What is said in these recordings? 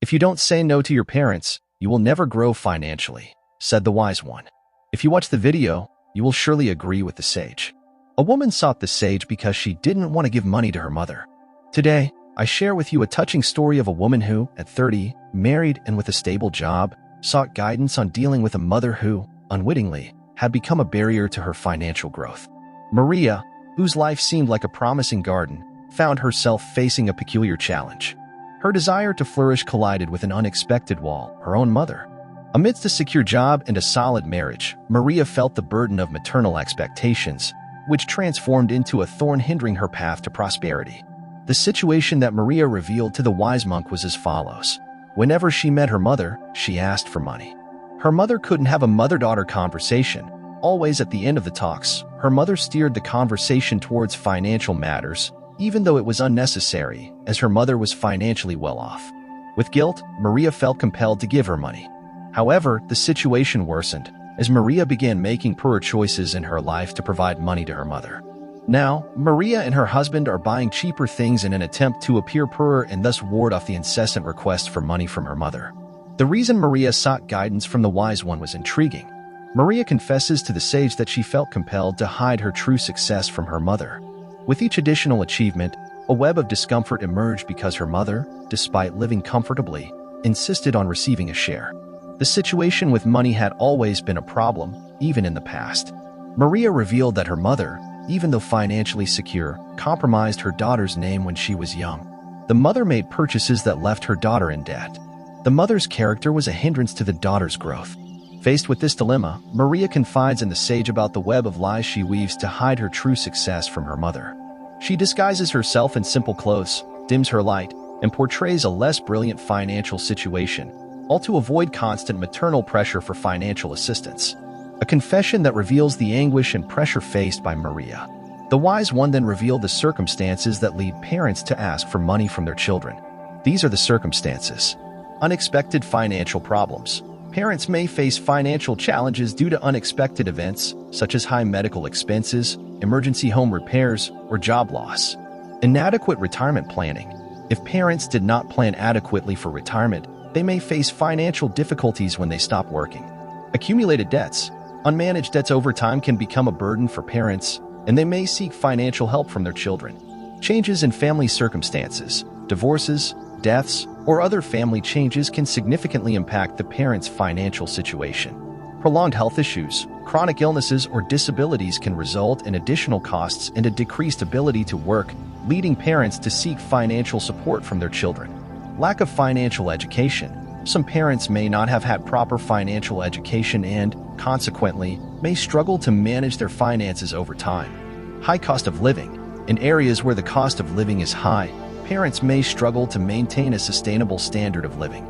"If you don't say no to your parents, you will never grow financially," said the wise one. If you watch the video, you will surely agree with the sage. A woman sought the sage because she didn't want to give money to her mother. Today, I share with you a touching story of a woman who, at 30, married and with a stable job, sought guidance on dealing with a mother who, unwittingly, had become a barrier to her financial growth. Maria, whose life seemed like a promising garden, found herself facing a peculiar challenge. Her desire to flourish collided with an unexpected wall, her own mother. Amidst a secure job and a solid marriage, Maria felt the burden of maternal expectations, which transformed into a thorn hindering her path to prosperity. The situation that Maria revealed to the wise monk was as follows. Whenever she met her mother, she asked for money. Her mother couldn't have a mother-daughter conversation. Always at the end of the talks, her mother steered the conversation towards financial matters, even though it was unnecessary, as her mother was financially well off. With guilt, Maria felt compelled to give her money. However, the situation worsened, as Maria began making poor choices in her life to provide money to her mother. Now, Maria and her husband are buying cheaper things in an attempt to appear poorer and thus ward off the incessant request for money from her mother. The reason Maria sought guidance from the wise one was intriguing. Maria confesses to the sage that she felt compelled to hide her true success from her mother. With each additional achievement, a web of discomfort emerged because her mother, despite living comfortably, insisted on receiving a share. The situation with money had always been a problem, even in the past. Maria revealed that her mother, even though financially secure, compromised her daughter's name when she was young. The mother made purchases that left her daughter in debt. The mother's character was a hindrance to the daughter's growth. Faced with this dilemma, Maria confides in the sage about the web of lies she weaves to hide her true success from her mother. She disguises herself in simple clothes, dims her light, and portrays a less brilliant financial situation, all to avoid constant maternal pressure for financial assistance. A confession that reveals the anguish and pressure faced by Maria. The wise one then revealed the circumstances that lead parents to ask for money from their children. These are the circumstances. Unexpected financial problems. Parents may face financial challenges due to unexpected events, such as high medical expenses, emergency home repairs, or job loss. Inadequate retirement planning. If parents did not plan adequately for retirement, they may face financial difficulties when they stop working. Accumulated debts. Unmanaged debts over time can become a burden for parents, and they may seek financial help from their children. Changes in family circumstances. Divorces, deaths, or other family changes can significantly impact the parent's financial situation. Prolonged health issues, chronic illnesses, or disabilities can result in additional costs and a decreased ability to work, leading parents to seek financial support from their children. Lack of financial education. Some parents may not have had proper financial education and, consequently, may struggle to manage their finances over time. High cost of living. In areas where the cost of living is high, parents may struggle to maintain a sustainable standard of living.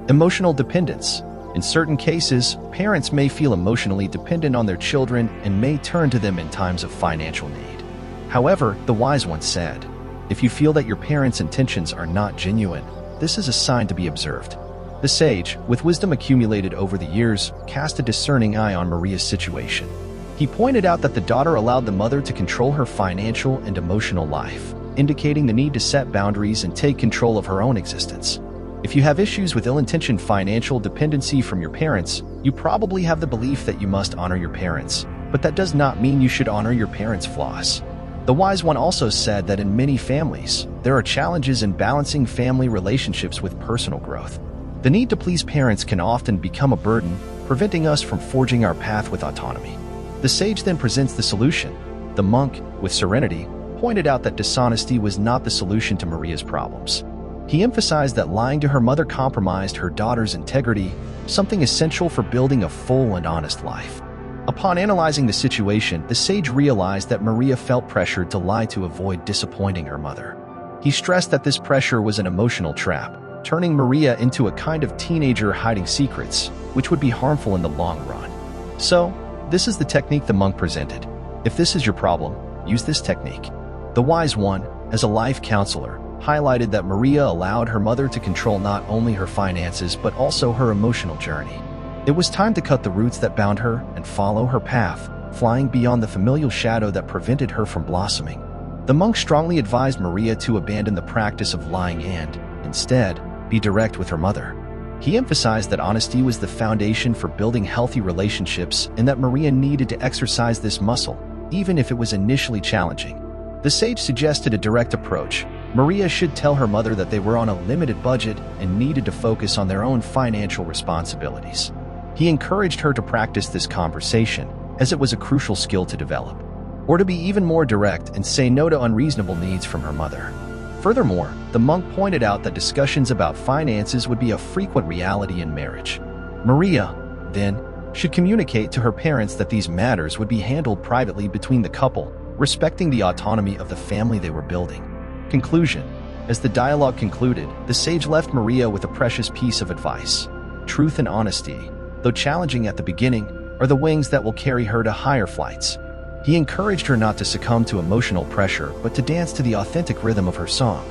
Emotional dependence. In certain cases, parents may feel emotionally dependent on their children and may turn to them in times of financial need. However, the wise one said, if you feel that your parents' intentions are not genuine, this is a sign to be observed. The sage, with wisdom accumulated over the years, cast a discerning eye on Maria's situation. He pointed out that the daughter allowed the mother to control her financial and emotional life, indicating the need to set boundaries and take control of her own existence. If you have issues with ill-intentioned financial dependency from your parents, you probably have the belief that you must honor your parents, but that does not mean you should honor your parents' flaws. The wise one also said that in many families, there are challenges in balancing family relationships with personal growth. The need to please parents can often become a burden, preventing us from forging our path with autonomy. The sage then presents the solution. The monk, with serenity, pointed out that dishonesty was not the solution to Maria's problems. He emphasized that lying to her mother compromised her daughter's integrity, something essential for building a full and honest life. Upon analyzing the situation, the sage realized that Maria felt pressured to lie to avoid disappointing her mother. He stressed that this pressure was an emotional trap, turning Maria into a kind of teenager hiding secrets, which would be harmful in the long run. So, this is the technique the monk presented. If this is your problem, use this technique. The wise one, as a life counselor, highlighted that Maria allowed her mother to control not only her finances but also her emotional journey. It was time to cut the roots that bound her and follow her path, flying beyond the familial shadow that prevented her from blossoming. The monk strongly advised Maria to abandon the practice of lying and, instead, be direct with her mother. He emphasized that honesty was the foundation for building healthy relationships and that Maria needed to exercise this muscle, even if it was initially challenging. The sage suggested a direct approach. Maria should tell her mother that they were on a limited budget and needed to focus on their own financial responsibilities. He encouraged her to practice this conversation, as it was a crucial skill to develop, or to be even more direct and say no to unreasonable needs from her mother. Furthermore, the monk pointed out that discussions about finances would be a frequent reality in marriage. Maria, then, should communicate to her parents that these matters would be handled privately between the couple, respecting the autonomy of the family they were building. Conclusion. As the dialogue concluded, the sage left Maria with a precious piece of advice. Truth and honesty, though challenging at the beginning, are the wings that will carry her to higher flights. He encouraged her not to succumb to emotional pressure, but to dance to the authentic rhythm of her song.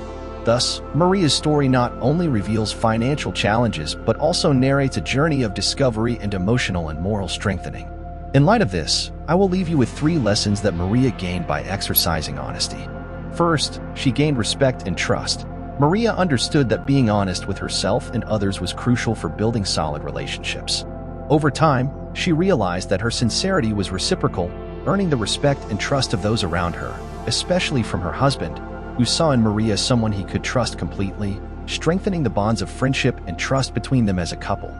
Thus, Maria's story not only reveals financial challenges, but also narrates a journey of discovery and emotional and moral strengthening. In light of this, I will leave you with 3 lessons that Maria gained by exercising honesty. First, she gained respect and trust. Maria understood that being honest with herself and others was crucial for building solid relationships. Over time, she realized that her sincerity was reciprocal, earning the respect and trust of those around her, especially from her husband, who saw in Maria someone he could trust completely, strengthening the bonds of friendship and trust between them as a couple.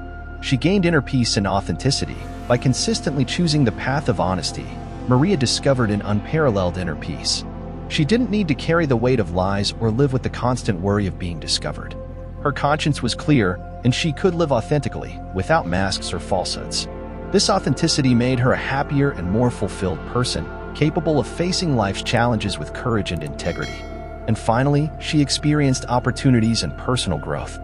She gained inner peace and authenticity. By consistently choosing the path of honesty, Maria discovered an unparalleled inner peace. She didn't need to carry the weight of lies or live with the constant worry of being discovered. Her conscience was clear, and she could live authentically, without masks or falsehoods. This authenticity made her a happier and more fulfilled person, capable of facing life's challenges with courage and integrity. And finally, she experienced opportunities and personal growth.